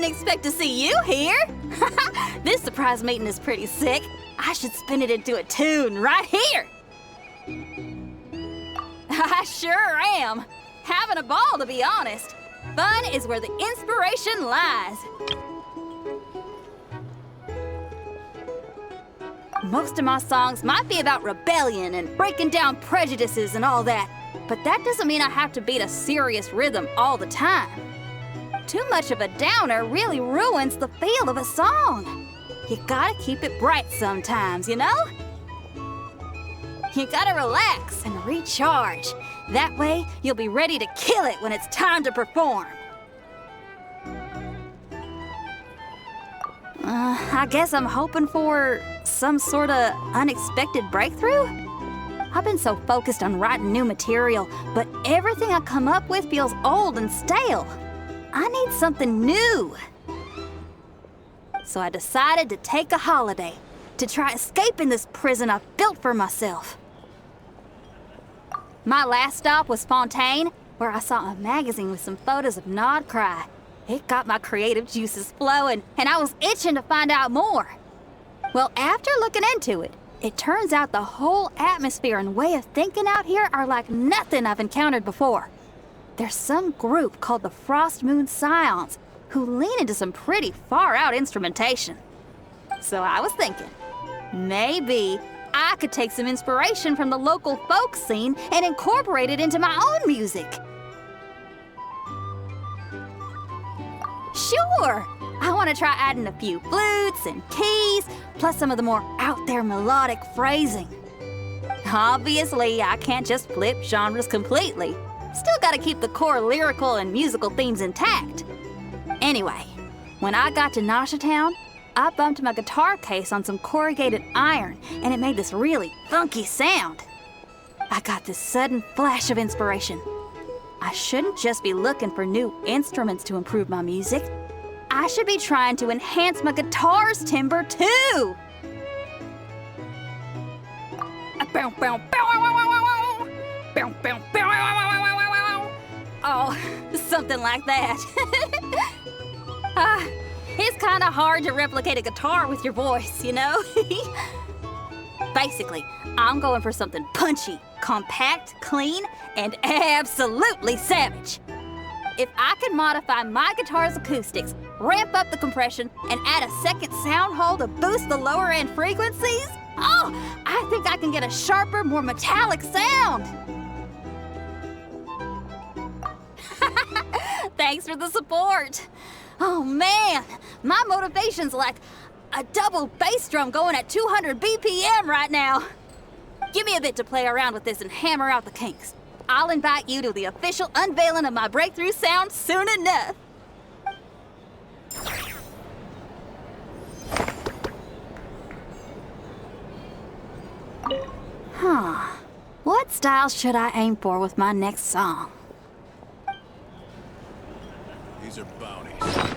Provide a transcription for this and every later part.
didn't expect to see you here. This surprise meeting is pretty sick. I should spin it into a tune right here. I sure am. Having a ball, to be honest. Fun is where the inspiration lies. Most of my songs might be about rebellion and breaking down prejudices and all that, but that doesn't mean I have to beat a serious rhythm all the time. Too much of a downer really ruins the feel of a song. You gotta keep it bright sometimes, you know? You gotta relax and recharge. That way, you'll be ready to kill it when it's time to perform. I guess I'm hoping for some sort of unexpected breakthrough? I've been so focused on writing new material, but everything I come up with feels old and stale. I need something new. So I decided to take a holiday to try escaping this prison I've built for myself. My last stop was Fontaine, where I saw a magazine with some photos of Nod-Krai. It got my creative juices flowing, and I was itching to find out more. Well, after looking into it, it turns out the whole atmosphere and way of thinking out here are like nothing I've encountered before. There's some group called the Frost Moon Scions who lean into some pretty far-out instrumentation. So I was thinking, maybe I could take some inspiration from the local folk scene and incorporate it into my own music. Sure! I want to try adding a few flutes and keys, plus some of the more out-there melodic phrasing. Obviously, I can't just flip genres completely. Still gotta keep the core lyrical and musical themes intact. Anyway, when I got to Nasha Town, I bumped my guitar case on some corrugated iron, and it made this really funky sound. I got this sudden flash of inspiration. I shouldn't just be looking for new instruments to improve my music. I should be trying to enhance my guitar's timbre too. Oh, something like that. It's kind of hard to replicate a guitar with your voice, you know? Basically, I'm going for something punchy, compact, clean, and absolutely savage. If I could modify my guitar's acoustics, ramp up the compression, and add a second sound hole to boost the lower end frequencies, oh, I think I can get a sharper, more metallic sound. Thanks for the support. Oh man, my motivation's like a double bass drum going at 200 BPM right now. Give me a bit to play around with this and hammer out the kinks. I'll invite you to the official unveiling of my breakthrough sound soon enough. What style should I aim for with my next song? These are bounties.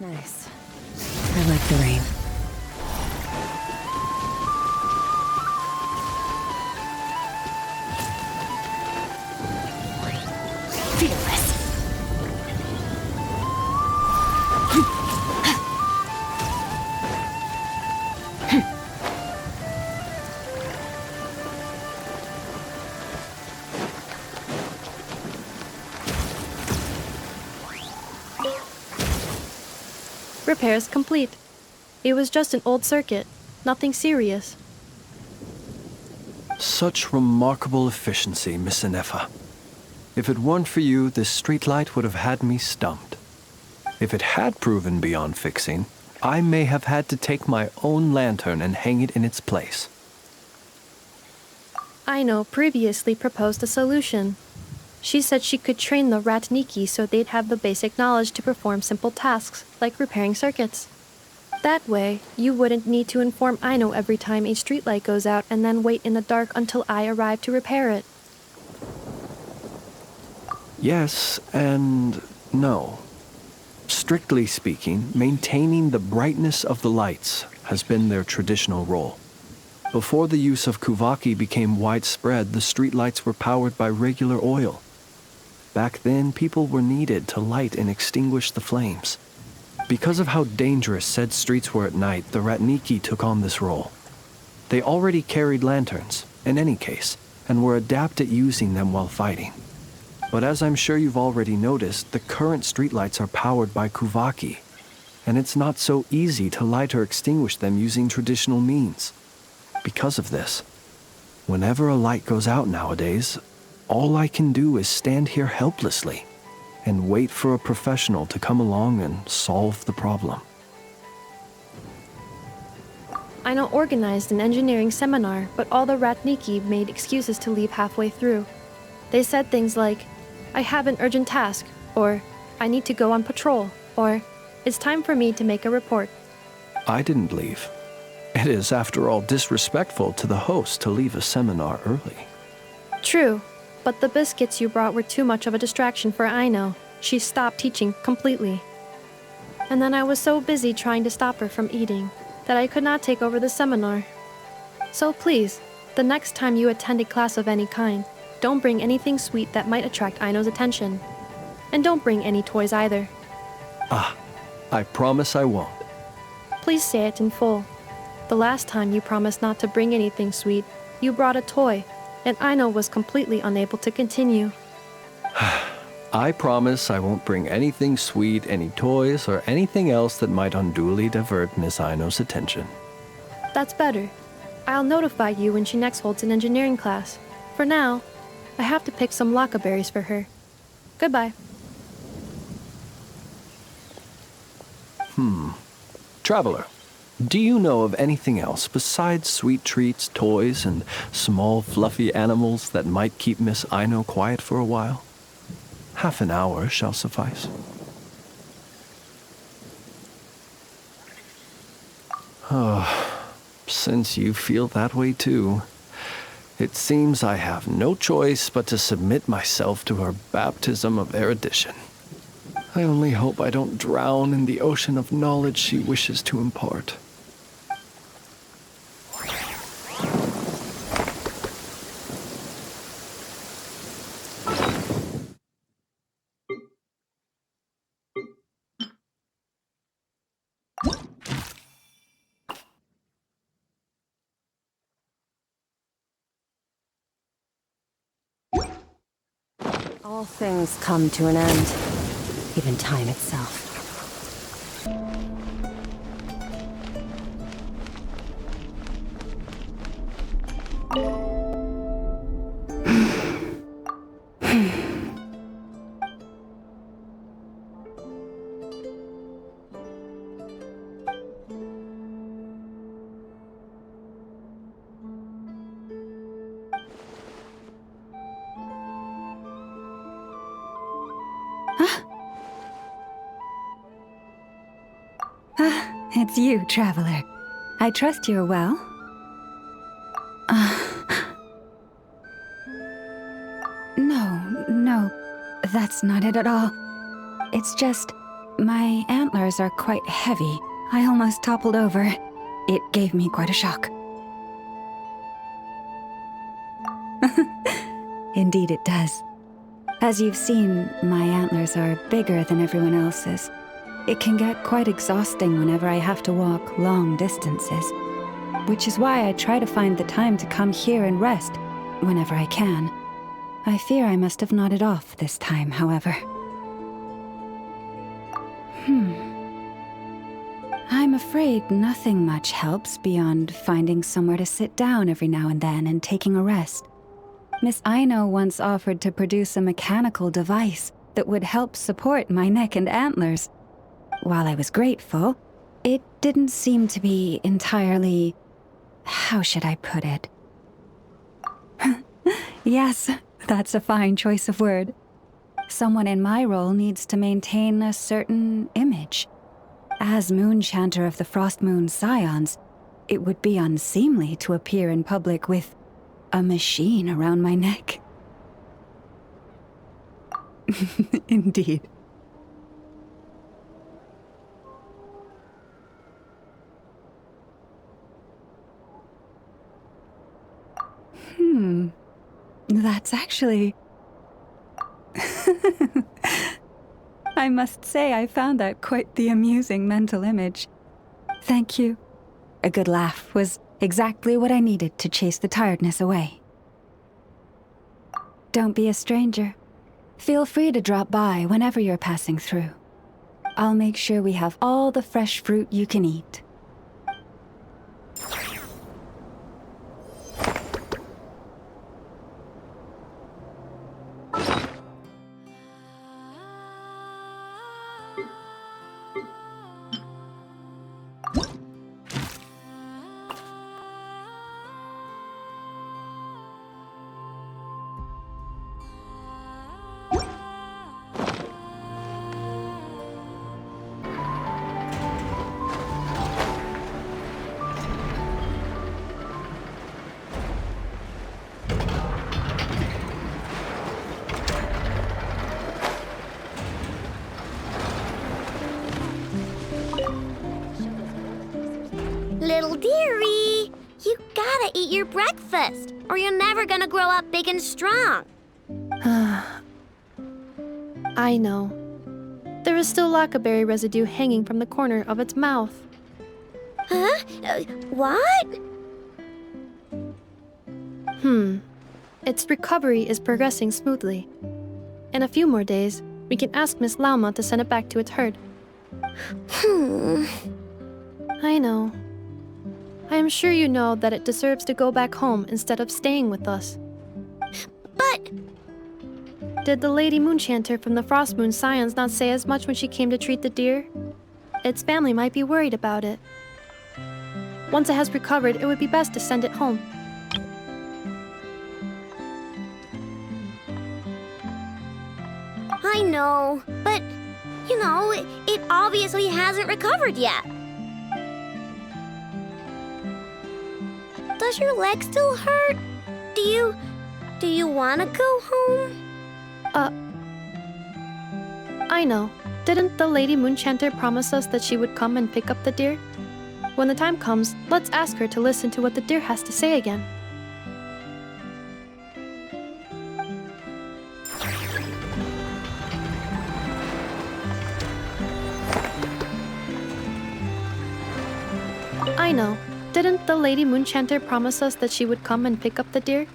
Nice. I like the rain. Fearless. Repairs complete. It was just an old circuit. Nothing serious. Such remarkable efficiency, Miss Inefa. If it weren't for you, this streetlight would have had me stumped. If it had proven beyond fixing, I may have had to take my own lantern and hang it in its place. Aino previously proposed a solution. She said she could train the Ratniki so they'd have the basic knowledge to perform simple tasks, like repairing circuits. That way, you wouldn't need to inform Aino every time a streetlight goes out and then wait in the dark until I arrive to repair it. Yes and no. Strictly speaking, maintaining the brightness of the lights has been their traditional role. Before the use of Kuvaki became widespread, the streetlights were powered by regular oil. Back then, people were needed to light and extinguish the flames. Because of how dangerous said streets were at night, the Ratniki took on this role. They already carried lanterns, in any case, and were adept at using them while fighting. But as I'm sure you've already noticed, the current streetlights are powered by Kuvaki, and it's not so easy to light or extinguish them using traditional means. Because of this, whenever a light goes out nowadays, all I can do is stand here helplessly and wait for a professional to come along and solve the problem. Aino organized an engineering seminar, but all the Ratniki made excuses to leave halfway through. They said things like, "I have an urgent task," or "I need to go on patrol," or "It's time for me to make a report." I didn't leave. It is, after all, disrespectful to the host to leave a seminar early. True, but the biscuits you brought were too much of a distraction for Aino. She stopped teaching completely. And then I was so busy trying to stop her from eating that I could not take over the seminar. So please, the next time you attend a class of any kind, don't bring anything sweet that might attract Aino's attention. And don't bring any toys either. I promise I won't. Please say it in full. The last time you promised not to bring anything sweet, you brought a toy, and Aino was completely unable to continue. I promise I won't bring anything sweet, any toys, or anything else that might unduly divert Miss Aino's attention. That's better. I'll notify you when she next holds an engineering class. For now, I have to pick some laka berries for her. Goodbye. Traveler, do you know of anything else besides sweet treats, toys, and small fluffy animals that might keep Miss Aino quiet for a while? Half an hour shall suffice. Since you feel that way too, it seems I have no choice but to submit myself to her baptism of erudition. I only hope I don't drown in the ocean of knowledge she wishes to impart. All things come to an end, even time itself. It's you, Traveler. I trust you're well. No, that's not it at all. It's just, my antlers are quite heavy. I almost toppled over. It gave me quite a shock. Indeed it does. As you've seen, my antlers are bigger than everyone else's. It can get quite exhausting whenever I have to walk long distances, which is why I try to find the time to come here and rest whenever I can. I fear I must have nodded off this time, however. I'm afraid nothing much helps beyond finding somewhere to sit down every now and then and taking a rest. Miss Aino once offered to produce a mechanical device that would help support my neck and antlers. While I was grateful, it didn't seem to be entirely... how should I put it? Yes, that's a fine choice of word. Someone in my role needs to maintain a certain image. As Moon Chanter of the Frost Moon Scions, it would be unseemly to appear in public with a machine around my neck. Indeed. That's actually... I must say I found that quite the amusing mental image. Thank you. A good laugh was exactly what I needed to chase the tiredness away. Don't be a stranger. Feel free to drop by whenever you're passing through. I'll make sure we have all the fresh fruit you can eat. Little dearie, you gotta eat your breakfast, or you're never gonna grow up big and strong. I know. There is still lacquerberry residue hanging from the corner of its mouth. Huh? What? Its recovery is progressing smoothly. In a few more days, we can ask Miss Lauma to send it back to its herd. I know. I am sure you know that it deserves to go back home instead of staying with us. But... Did the Lady Moonchanter from the Frost Moon Scions not say as much when she came to treat the deer? Its family might be worried about it. Once it has recovered, it would be best to send it home. I know, but, you know, it obviously hasn't recovered yet. Does your leg still hurt? Do you want to go home? I know. Didn't the Lady Moonchanter promise us that she would come and pick up the deer? When the time comes, let's ask her to listen to what the deer has to say again. I know. Didn't the Lady Moonchanter promise us that she would come and pick up the deer?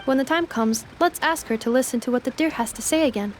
When the time comes, let's ask her to listen to what the deer has to say again.